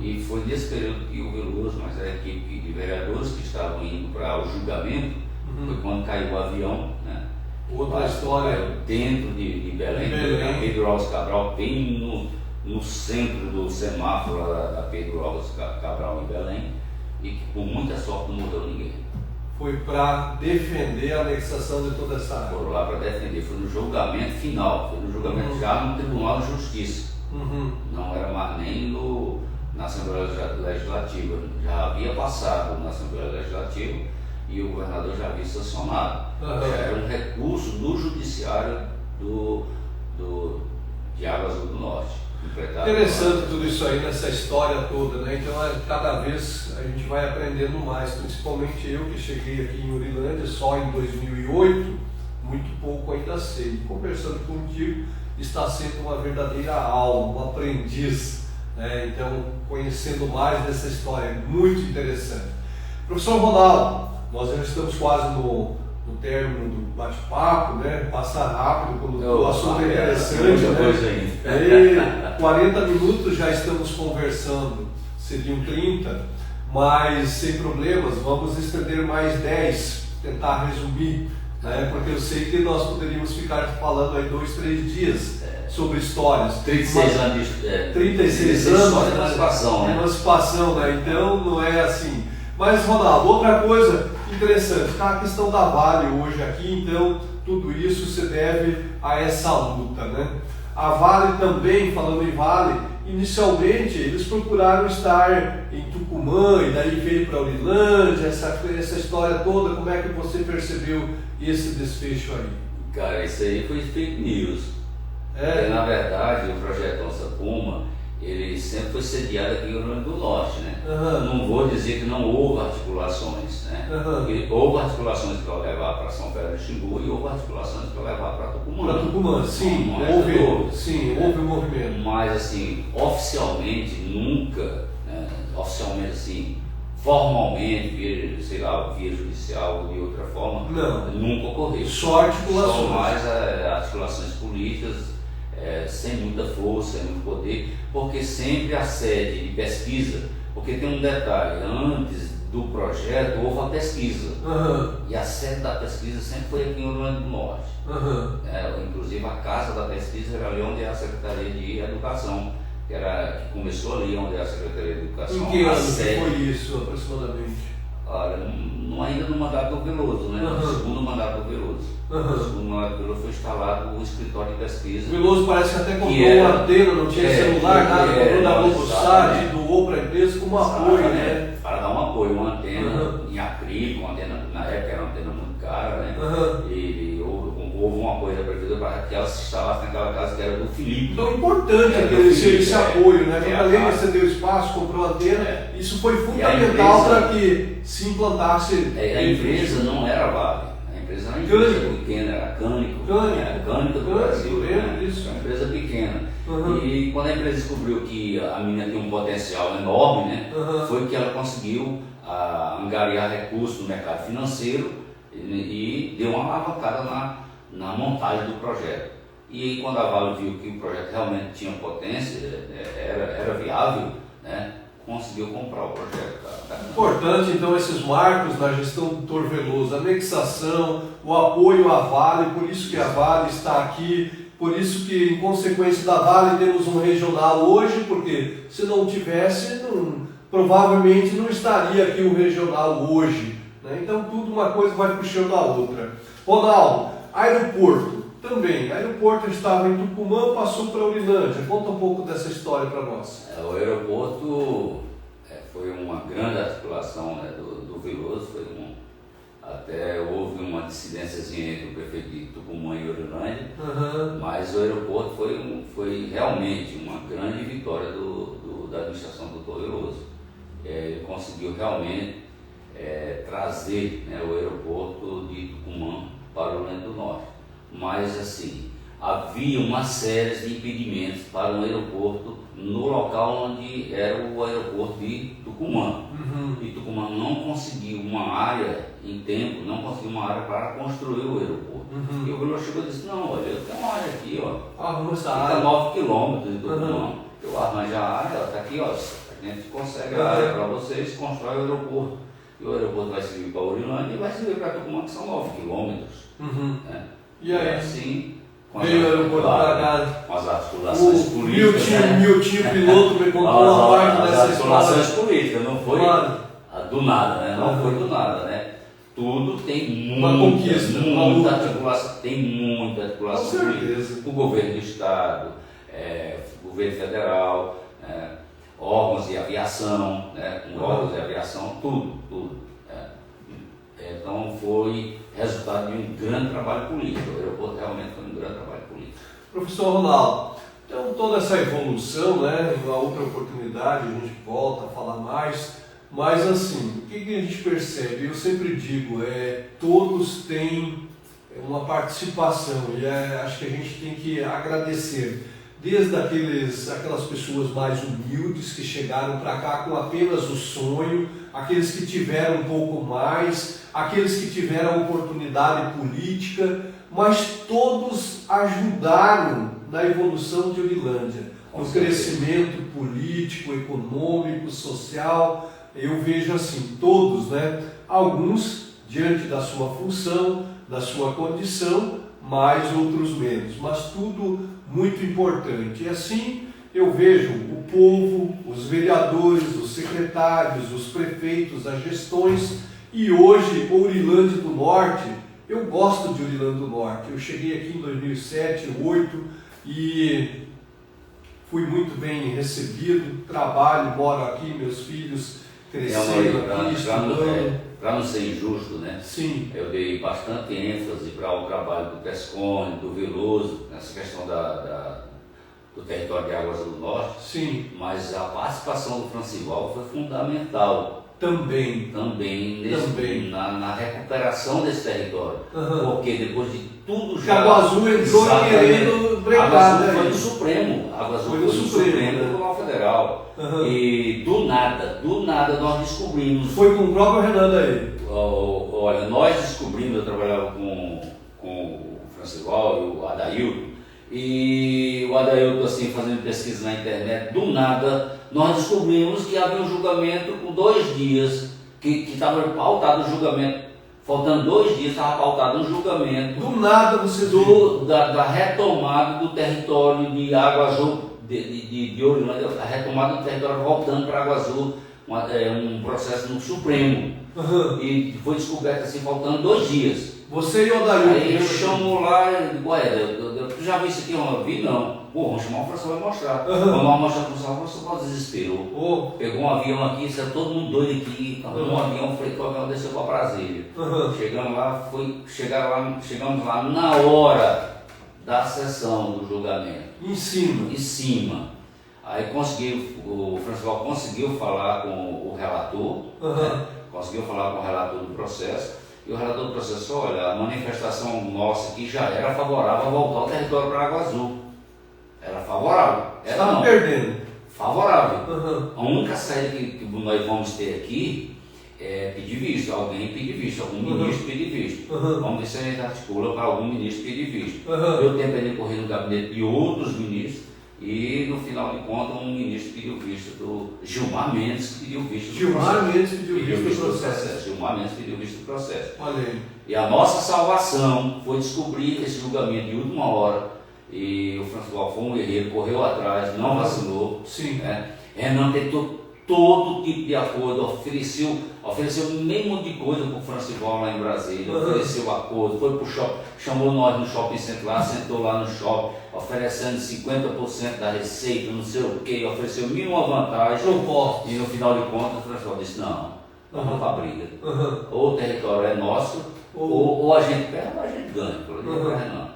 S2: E foi nesse período que o Veloso, mas a equipe de vereadores que estavam indo para o julgamento, foi quando caiu o avião, né?
S1: Outra história.
S2: Dentro de Belém. Pedro Alves Cabral, bem no centro do semáforo da Pedro Alves Cabral em Belém, e que com muita sorte não morreu ninguém.
S1: Foi para defender a anexação de toda essa área.
S2: Foram lá para defender, foi no julgamento final, foi no julgamento já no Tribunal de Justiça. Não era mais nem na Assembleia Legislativa, já havia passado na Assembleia Legislativa e o governador já havia sancionado. Já era um recurso do Judiciário de Água Azul do Norte.
S1: Interessante tudo isso aí, nessa história toda, né? Então, cada vez a gente vai aprendendo mais, principalmente eu que cheguei aqui em Urilândia só em 2008, muito pouco ainda sei. Conversando contigo, está sendo uma verdadeira aula, um aprendiz, né? Então, conhecendo mais dessa história, muito interessante. Professor Ronaldo, nós já estamos quase no término do bate-papo, né? Passa rápido quando o assunto é interessante, né? 40 minutos já estamos conversando, seriam 30, mas sem problemas, vamos estender mais 10, tentar resumir, né? Porque eu sei que nós poderíamos ficar falando aí 2, 3 dias sobre histórias.
S2: 36 anos.
S1: 36 anos
S2: de emancipação, né?
S1: Emancipação, né? Então não é assim. Mas, Ronaldo, outra coisa interessante, a questão da Vale hoje aqui, então tudo isso se deve a essa luta, né? A Vale também, falando em Vale, inicialmente eles procuraram estar em Tucumã e daí veio para Urilândia, essa história toda, como é que você percebeu esse desfecho aí?
S2: Cara, isso aí foi fake news. Na verdade, o projeto Onça Puma, ele sempre foi sediado aqui no Rio Grande do Norte, né?
S1: Uhum.
S2: Não vou dizer que não houve articulações, né?
S1: Uhum.
S2: Houve articulações para levar para São Pedro de Xingu e houve articulações para levar para Tucumã.
S1: Para Tucumã, sim, houve movimento.
S2: Mas assim, oficialmente nunca, né? Oficialmente assim, formalmente, via judicial ou de outra forma,
S1: não,
S2: nunca ocorreu.
S1: Só articulações.
S2: Só mais articulações políticas, sem muita força, sem muito poder, porque sempre a sede de pesquisa, porque tem um detalhe, antes do projeto houve a pesquisa, e a sede da pesquisa sempre foi aqui no Rio Grande do Norte. Inclusive a casa da pesquisa era ali onde é a Secretaria de Educação, que começou ali onde é a Secretaria de Educação.
S1: Em que ano foi isso, aproximadamente?
S2: Olha, ainda no mandato do Veloso, né? No segundo mandato do Veloso. No segundo mandato do Veloso foi instalado o escritório de pesquisa.
S1: O Veloso parece que até comprou uma antena, não tinha celular, nada, comprou da Globosat e doou para a empresa como apoio, né?
S2: Para dar um apoio, uma antena em acrílico, uma antena, na época era uma antena muito cara, né? E houve um apoio da prefeitura para que ela se instalasse naquela casa que era do Felipe.
S1: Então é importante esse apoio, né? Porque além de você deu espaço, comprou a antena, isso foi fundamental para que se implantasse.
S2: A empresa não era Vale, a empresa era uma empresa pequena, era Cânico do Brasil, né?
S1: Isso.
S2: Uma empresa pequena. E quando a empresa descobriu que a mina tinha um potencial enorme, né? Foi que ela conseguiu angariar recursos no mercado financeiro e deu uma alavancada na montagem do projeto. E aí, quando a Vale viu que o projeto realmente tinha potência, era viável, né, conseguiu comprar o projeto.
S1: Importante, então, esses marcos na gestão do Dr. Veloso, a anexação, o apoio à Vale, por isso que a Vale está aqui, por isso que, em consequência da Vale, temos um regional hoje, porque se não tivesse, provavelmente não estaria aqui o regional hoje, né? Então, tudo uma coisa vai puxando a outra. Ronaldo, aeroporto também. Aeroporto estava em Tucumã, passou para Urilândia. Conta um pouco dessa história para nós.
S2: O aeroporto foi uma grande articulação, né, do Veloso. Até houve uma dissidênciazinha entre o prefeito de Tucumã e Urilândia, mas o aeroporto foi realmente uma grande vitória da administração do Dr. Veloso. Ele conseguiu realmente trazer, né, o aeroporto de Tucumã para o Rio Grande do Norte. Mas assim, havia uma série de impedimentos para um aeroporto no local onde era o aeroporto de Tucumã. E Tucumã não conseguiu uma área em tempo, não conseguiu uma área para construir o aeroporto. E o Veloso chegou e disse, não, olha, eu tenho uma área aqui, ó, fica 9 quilômetros de Tucumã, eu arranjo a área, está aqui, ó, a gente consegue a área para vocês, constrói o aeroporto. E o aeroporto vai servir para Urilândia e vai servir para Tucumã, que são 9 quilômetros. Né?
S1: E aí?
S2: Assim,
S1: veio o aeroporto para cá.
S2: Com as articulações políticas.
S1: Meu tio piloto me contou uma parte dessa história.
S2: As articulações políticas, não foi do nada, né? Não foi do nada, né? Tudo tem
S1: uma conquista,
S2: muita articulação, tem muita articulação
S1: política.
S2: O governo do Estado, o governo federal, órgãos de aviação, né? Com órgãos de aviação, tudo. Então foi resultado de um grande trabalho político. O aeroporto realmente foi um grande trabalho político.
S1: Professor Ronaldo, então toda essa evolução, né, em uma outra oportunidade a gente volta a falar mais, mas assim, o que a gente percebe? Eu sempre digo, todos têm uma participação e acho que a gente tem que agradecer. Desde aquelas pessoas mais humildes que chegaram para cá com apenas o sonho, aqueles que tiveram um pouco mais, aqueles que tiveram oportunidade política, mas todos ajudaram na evolução de Urilândia, no crescimento político, econômico, social. Eu vejo assim, todos, né? Alguns diante da sua função, da sua condição, mais outros menos, mas tudo muito importante. E assim eu vejo o povo, os vereadores, os secretários, os prefeitos, as gestões, e hoje Urilândia do Norte, eu gosto de Urilândia do Norte. Eu cheguei aqui em 2007, 2008 e fui muito bem recebido, trabalho, moro aqui, meus filhos cresceram aqui, estudando.
S2: Para não ser injusto, né?
S1: Sim.
S2: Eu dei bastante ênfase para o trabalho do Tescone, do Veloso, nessa questão do território de Águas do Norte,
S1: sim,
S2: mas a participação do Francival foi fundamental
S1: também,
S2: na recuperação desse território. Porque depois de tudo já...
S1: Água Azul entrou querendo brecar.
S2: Água Azul foi no Supremo. Água Azul foi no Supremo Tribunal Federal. E do nada nós descobrimos...
S1: Foi com o próprio Renan daí.
S2: Olha, nós descobrimos, eu trabalhava com o Francival e o Adailton, e o Adailton assim, fazendo pesquisa na internet, do nada nós descobrimos que havia um julgamento com 2 dias, que estava pautado o julgamento, faltando 2 dias, estava pautado um julgamento
S1: do nada você
S2: da retomada do território de Água Azul, de Orlândia, a retomada do território voltando para Água Azul, um processo no Supremo. E foi descoberto assim, faltando 2 dias.
S1: Você e o Adailton.
S2: Aí eu chamo lá e digo, tu já viu isso aqui? Eu vi, não. Pô, vamos chamar o professor, vai mostrar. Vamos mostrar para o professor, desesperou. Pegou um avião aqui, está todo mundo doido aqui. Um avião, fretou o avião, desceu para Brasília. Chegamos lá na hora da sessão do julgamento.
S1: Em cima.
S2: Aí o Francival conseguiu falar com o relator, conseguiu falar com o relator do processo, e o relator do processo, olha, a manifestação nossa aqui já era favorável a voltar ao território para Água Azul. Era favorável.
S1: Estava perdendo.
S2: Favorável. A única saída que nós vamos ter aqui é pedir visto, alguém pedir visto, algum ministro pedir visto. Vamos ver se a gente articula para algum ministro pedir visto. Deu tempo de correr no gabinete de outros ministros, e no final de contas um ministro pediu visto do Gilmar Mendes, que pediu visto do processo. Gilmar Mendes pediu visto do processo.
S1: Olha aí.
S2: E a nossa salvação foi descobrir esse julgamento de última hora, e o Francival foi um guerreiro, correu atrás, não vacilou.
S1: Sim.
S2: Renan tentou todo tipo de acordo, ofereceu o mesmo de coisa para o Francival lá em Brasília, ofereceu acordo, foi para o shopping, chamou nós no shopping center lá, sentou lá no shopping, oferecendo 50% da receita, não sei o que, ofereceu mil uma vantagem. E no final de contas o Francival disse, não vamos para a briga. Ou o território é nosso, ou a gente perde ou a gente ganha. Renan.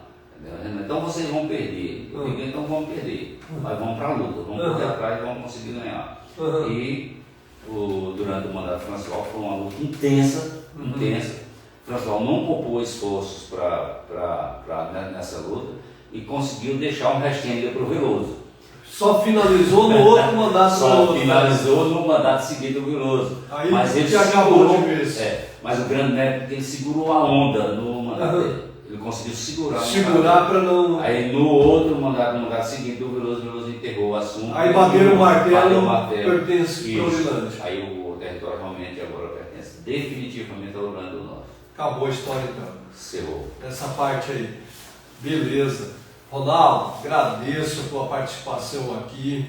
S2: Então vocês vão perder. Eu digo, então vamos perder. Mas vamos para a luta, vamos correr atrás e vamos conseguir ganhar. E durante o mandato do Francival foi uma luta intensa. O Francival não poupou esforços nessa luta e conseguiu deixar um restinho ainda para o Veloso.
S1: Só finalizou no outro mandato
S2: finalizou no mandato seguinte do Veloso.
S1: Aí
S2: mas ele
S1: acabou de vez.
S2: Mas o grande mérito é que ele segurou a onda no mandato dele. Ele conseguiu
S1: segurar para não...
S2: Aí no outro mandato, no mandato seguinte, o Veloso enterrou o assunto.
S1: Aí bateram o martelo, pertence para o Orlândia.
S2: Aí o território realmente agora pertence definitivamente ao Orlândia do Norte.
S1: Acabou a história então.
S2: Encerrou.
S1: Essa parte aí. Beleza. Ronaldo, agradeço a tua participação aqui.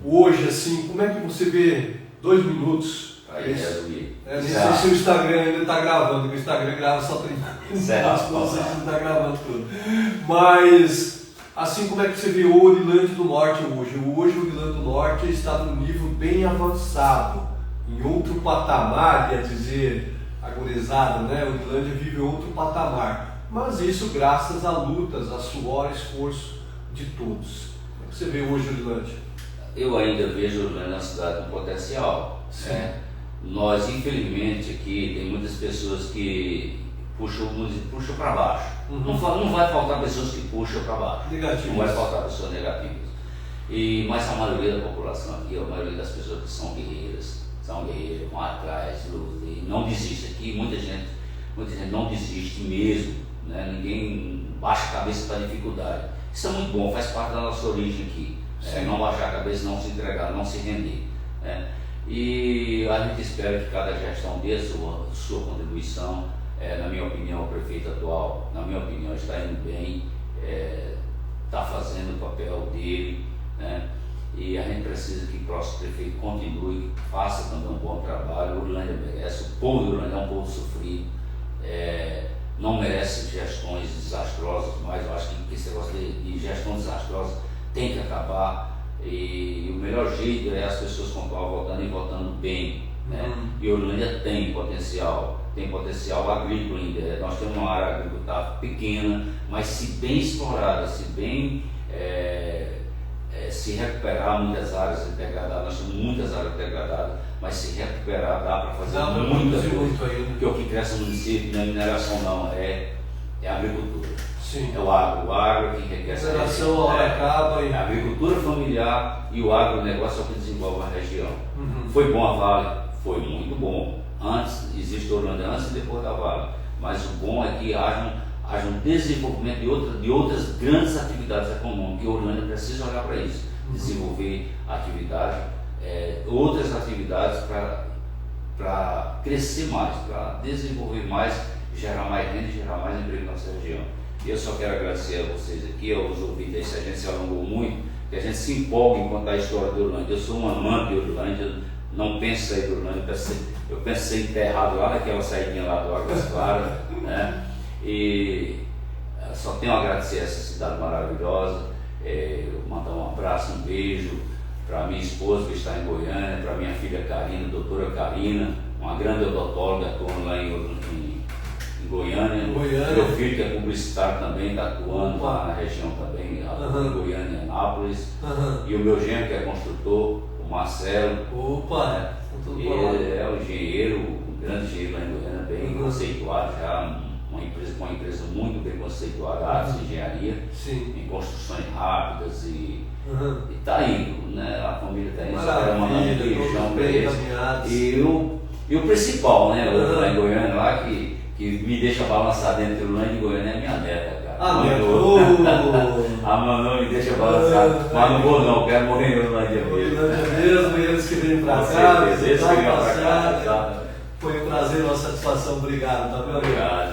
S1: Hoje, assim, como é que você vê 2 minutos?
S2: Aí resumir.
S1: Nem sei se o Instagram ainda está gravando, porque o Instagram grava só 30 minutos, não sei se está gravando tudo. Mas, assim, como é que você vê o Orilândia do Norte hoje? Hoje o Orilândia do Norte está num nível bem avançado, em outro patamar, quer dizer, agorizado, né? O Orilândia vive outro patamar. Mas isso graças a lutas, a suor, esforço de todos. Como é que você vê hoje o Orilândia?
S2: Eu ainda vejo o Orilândia uma cidade com potencial. Nós, infelizmente, aqui tem muitas pessoas que puxam para baixo. Não vai faltar pessoas que puxam para baixo.
S1: Negativas.
S2: Não vai faltar pessoas negativas. Mas a maioria da população aqui, a maioria das pessoas que são guerreiras, vão atrás, lutam e não desistem. Aqui muita gente não desiste mesmo. Né? Ninguém baixa a cabeça para a dificuldade. Isso é muito bom, faz parte da nossa origem aqui. Não baixar a cabeça, não se entregar, não se render. E a gente espera que cada gestão dê a sua contribuição. Na minha opinião, o prefeito atual, na minha opinião, está indo bem, está fazendo o papel dele, né? E a gente precisa que o próximo prefeito continue, faça também um bom trabalho. O Orlândia merece, o povo do Orlândia é um povo sofrido, não merece gestões desastrosas, mas eu acho que esse negócio de gestão desastrosa tem que acabar. E o melhor jeito é as pessoas continuarem votando e votando bem, né? E Orlândia tem potencial agrícola ainda. Nós temos uma área agrícola pequena, mas se bem explorada, se bem se recuperar muitas áreas degradadas, nós temos muitas áreas degradadas, mas se recuperar dá para fazer muita coisa,
S1: muito ainda.
S2: porque o que cresce no município não é mineração não, é a agricultura.
S1: Sim.
S2: É o agro que enriquece a
S1: mineração, a hora acaba.
S2: A agricultura familiar e o agronegócio é o que desenvolve a região.
S1: Uhum.
S2: Foi bom a Vale? Foi muito bom. Antes, existe Orlândia antes e depois da Vale. Mas o bom é que haja um desenvolvimento de outras grandes atividades econômicas. E a Orlândia precisa olhar para isso. Desenvolver outras atividades para crescer mais, para desenvolver mais, gerar mais renda e gerar mais emprego na nossa região. E eu só quero agradecer a vocês aqui, aos ouvintes, se a gente se alongou muito, que a gente se empolga em contar a história de Orlândia. Eu sou um amante de Orlândia, não penso em sair de Orlândia, eu penso em ser enterrado lá naquela saídinha lá do Águas Claras, né? E só tenho a agradecer a essa cidade maravilhosa, mandar um abraço, um beijo para minha esposa que está em Goiânia, para minha filha Karina, doutora Karina, uma grande odontóloga atuando lá em Goiânia. Meu filho que é publicitário também, está atuando lá na região também, em Goiânia, Anápolis. E o meu genro que é construtor, o Marcelo. Ele é um engenheiro, um grande engenheiro lá em Goiânia, bem conceituado, já uma empresa muito bem conceituada, Artes de Engenharia, em construções rápidas e está indo, né? A família está indo, só quero mandar um beijão para eles. E o principal, né? Lá em Goiânia, lá que me deixa balançar dentro do Orlândia e Goiânia é minha neta, cara. A Manu me deixa balançar, mas não vou não, quero morrer em Orlândia mesmo.
S1: E eles que vêm pra cá, foi um prazer, uma satisfação, obrigado, tá, meu amigo?
S2: Obrigado.